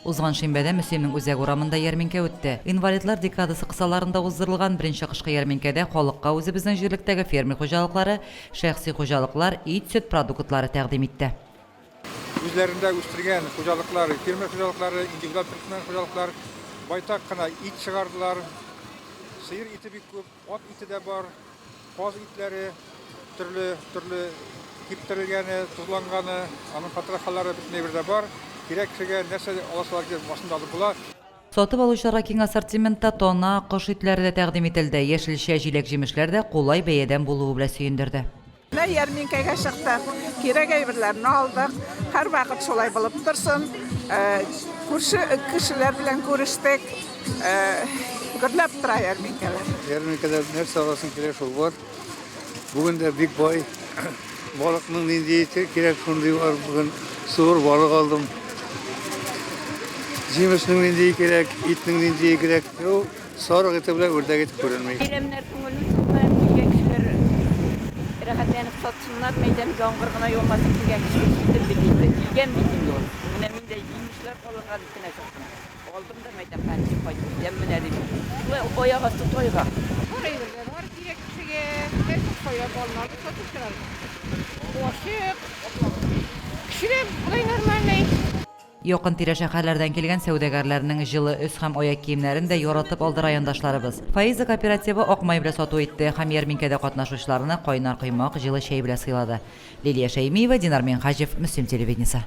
Узган шимбәдә Мөслимнең үзәк урамында ярминкә үтте. Инвалидлар декадасы кысаларында уздырылган беренче кышкы ярминкәдә халыкка үзебезнең җирлектәге фермер хуҗалыклары, шәхси хуҗалыклар, ит, сөт продуктлары тәкъдим итте. Үзләрендә үстергән хуҗалыклар, фермер хуҗалыклары, индивидуаль хуҗалыклар байтак кына ит чыгардылар. Сыер ите бик күп, ат ите дә бар, каз итләре төрле киптерелгәне, тузланганы, аның фатрахалары бөтенләй бердә бар. Кирәк кешегә нәрсә аласылар дип машинада алып була. Сатып алучыларга киң ассортиментта тонна, кош итләре дә тәкъдим ителде. Яшелчә, җиләк, җимешләр дә кулай бәядән булуы белән сөендерде. Ярминкәгә чыктык, кирәк әйберләрне алдык. Һәр вакыт шулай булып торсын. Күрше кешеләр белән күрештек. Гөрләп тора ярминкәләр. Ярминкәдә нәрсә аласың кирәк шул бар. Бүген дә бик бай. Балыкның нинди кирәк шундый бар. Бүген суыр балык алдым. Җимешнең нинди кирәк, итнең нинди кирәк. Сарык ите белән үрдәк ите күренми. Әйләмнәр күңелле тутмай, килгән кешеләр рәхәтләнеп сатсыннар, мәйдан яңгыр гына яумасын, килгән кешеләр килгән битем юк. Менә миндә җимешләр калган итенә чыктым. Алдым да мәйдан кайтып кайтып, менә дип. Шулай аяк асты тойга. Әйберләр бар, кирәк кешегә, бер коя баллар сатып торалар. Кошык. Кешеләр булай нормальный. Якын-тирә шәһәрләрдән килгән сәүдәгәрләрнең җылы өс һәм аяк киемнәрен дә яратып алды райондашларыбыз. Фаиза кооперативы Акмай белән сату итте һәм ярминкәдә катнашучыларны кайнар коймак, җылы чәй белән сыйлады. Лилия Шәймиева, Динар Минхаҗев, Мөслим телевидениесе.